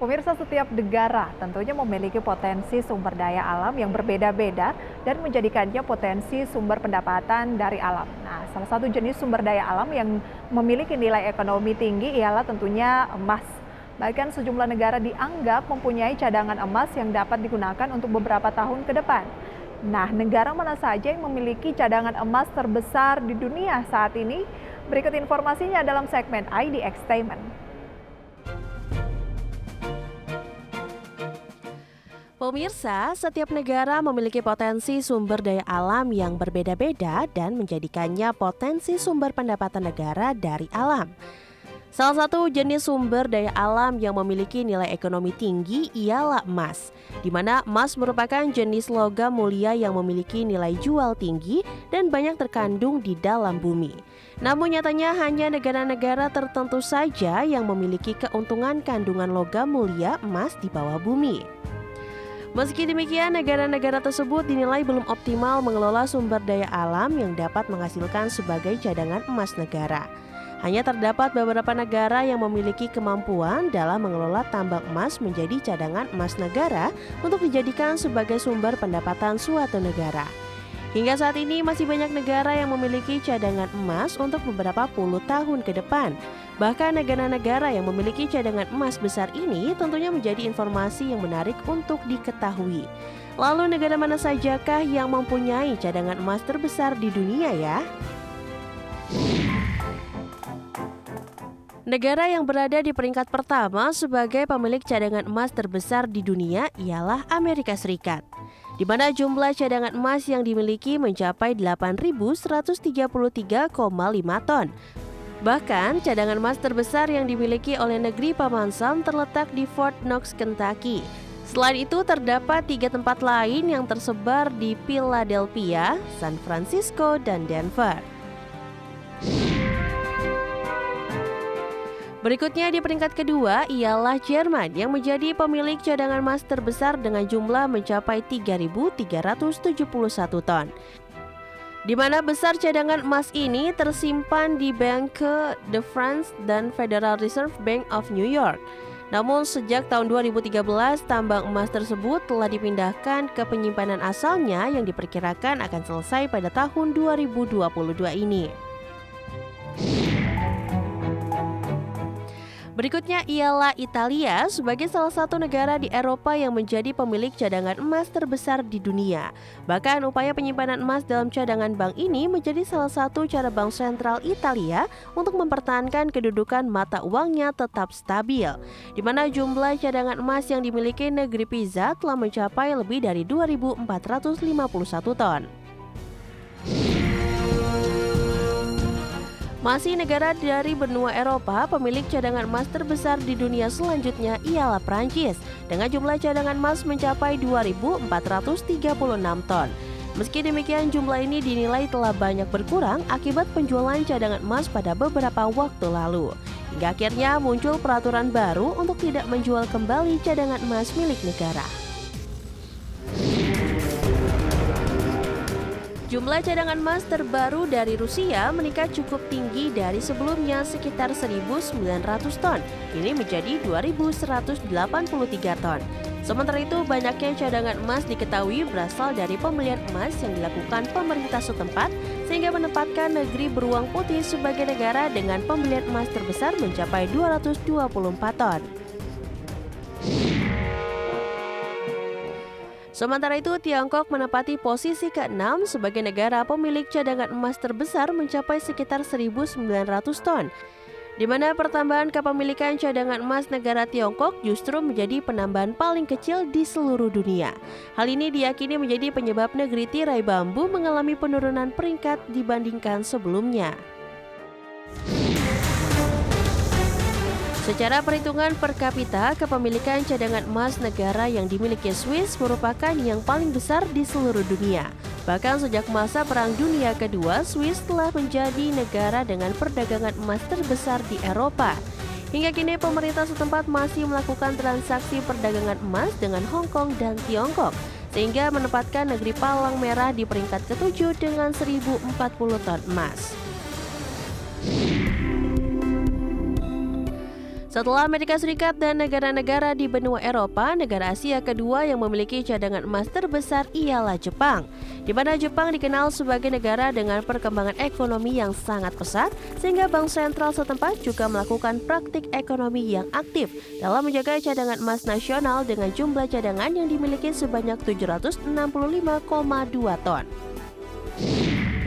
Pemirsa, setiap negara tentunya memiliki potensi sumber daya alam yang berbeda-beda dan menjadikannya potensi sumber pendapatan dari alam. Nah, salah satu jenis sumber daya alam yang memiliki nilai ekonomi tinggi ialah tentunya emas. Bahkan sejumlah negara dianggap mempunyai cadangan emas yang dapat digunakan untuk beberapa tahun ke depan. Nah, negara mana saja yang memiliki cadangan emas terbesar di dunia saat ini? Berikut informasinya dalam segmen ID Extainment. Pemirsa, setiap negara memiliki potensi sumber daya alam yang berbeda-beda dan menjadikannya potensi sumber pendapatan negara dari alam. Salah satu jenis sumber daya alam yang memiliki nilai ekonomi tinggi ialah emas, di mana emas merupakan jenis logam mulia yang memiliki nilai jual tinggi dan banyak terkandung di dalam bumi. Namun nyatanya hanya negara-negara tertentu saja yang memiliki keuntungan kandungan logam mulia emas di bawah bumi. Meski demikian, negara-negara tersebut dinilai belum optimal mengelola sumber daya alam yang dapat menghasilkan sebagai cadangan emas negara. Hanya terdapat beberapa negara yang memiliki kemampuan dalam mengelola tambang emas menjadi cadangan emas negara untuk dijadikan sebagai sumber pendapatan suatu negara. Hingga saat ini masih banyak negara yang memiliki cadangan emas untuk beberapa puluh tahun ke depan. Bahkan negara-negara yang memiliki cadangan emas besar ini tentunya menjadi informasi yang menarik untuk diketahui. Lalu negara mana sajakah yang mempunyai cadangan emas terbesar di dunia ya? Negara yang berada di peringkat pertama sebagai pemilik cadangan emas terbesar di dunia ialah Amerika Serikat, di mana jumlah cadangan emas yang dimiliki mencapai 8.133,5 ton. Bahkan, cadangan emas terbesar yang dimiliki oleh negeri Paman Sam terletak di Fort Knox, Kentucky. Selain itu, terdapat 3 tempat lain yang tersebar di Philadelphia, San Francisco, dan Denver. Berikutnya di peringkat kedua ialah Jerman yang menjadi pemilik cadangan emas terbesar dengan jumlah mencapai 3.371 ton. Di mana besar cadangan emas ini tersimpan di Banque de France dan Federal Reserve Bank of New York. Namun sejak tahun 2013 tambang emas tersebut telah dipindahkan ke penyimpanan asalnya yang diperkirakan akan selesai pada tahun 2022 ini. Berikutnya ialah Italia sebagai salah satu negara di Eropa yang menjadi pemilik cadangan emas terbesar di dunia. Bahkan upaya penyimpanan emas dalam cadangan bank ini menjadi salah satu cara bank sentral Italia untuk mempertahankan kedudukan mata uangnya tetap stabil, di mana jumlah cadangan emas yang dimiliki negeri Pisa telah mencapai lebih dari 2.451 ton. Masih negara dari benua Eropa, pemilik cadangan emas terbesar di dunia selanjutnya ialah Prancis dengan jumlah cadangan emas mencapai 2.436 ton. Meski demikian, jumlah ini dinilai telah banyak berkurang akibat penjualan cadangan emas pada beberapa waktu lalu. Hingga akhirnya muncul peraturan baru untuk tidak menjual kembali cadangan emas milik negara. Jumlah cadangan emas terbaru dari Rusia meningkat cukup tinggi dari sebelumnya sekitar 1.900 ton, kini menjadi 2.183 ton. Sementara itu, banyaknya cadangan emas diketahui berasal dari pembelian emas yang dilakukan pemerintah setempat, sehingga menempatkan negeri beruang putih sebagai negara dengan pembelian emas terbesar mencapai 224 ton. Sementara itu, Tiongkok menempati posisi ke-6 sebagai negara pemilik cadangan emas terbesar mencapai sekitar 1.900 ton, di mana pertambahan kepemilikan cadangan emas negara Tiongkok justru menjadi penambahan paling kecil di seluruh dunia. Hal ini diyakini menjadi penyebab negeri tirai bambu mengalami penurunan peringkat dibandingkan sebelumnya. Secara perhitungan per kapita, kepemilikan cadangan emas negara yang dimiliki Swiss merupakan yang paling besar di seluruh dunia. Bahkan sejak masa Perang Dunia Kedua, Swiss telah menjadi negara dengan perdagangan emas terbesar di Eropa. Hingga kini pemerintah setempat masih melakukan transaksi perdagangan emas dengan Hong Kong dan Tiongkok, sehingga menempatkan negeri Palang Merah di peringkat ke-7 dengan 1.040 ton emas. Setelah Amerika Serikat dan negara-negara di benua Eropa, negara Asia kedua yang memiliki cadangan emas terbesar ialah Jepang, di mana Jepang dikenal sebagai negara dengan perkembangan ekonomi yang sangat pesat, sehingga bank sentral setempat juga melakukan praktik ekonomi yang aktif dalam menjaga cadangan emas nasional dengan jumlah cadangan yang dimiliki sebanyak 765,2 ton.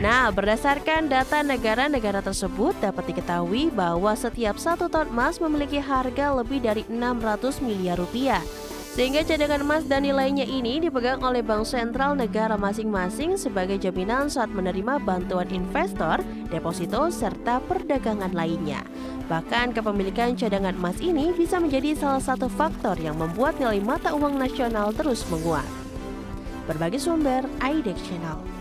Nah, berdasarkan data negara-negara tersebut dapat diketahui bahwa setiap 1 ton emas memiliki harga lebih dari 600 miliar rupiah. Sehingga cadangan emas dan nilainya ini dipegang oleh bank sentral negara masing-masing sebagai jaminan saat menerima bantuan investor, deposito, serta perdagangan lainnya. Bahkan kepemilikan cadangan emas ini bisa menjadi salah satu faktor yang membuat nilai mata uang nasional terus menguat. Berbagi sumber, IDEX Channel.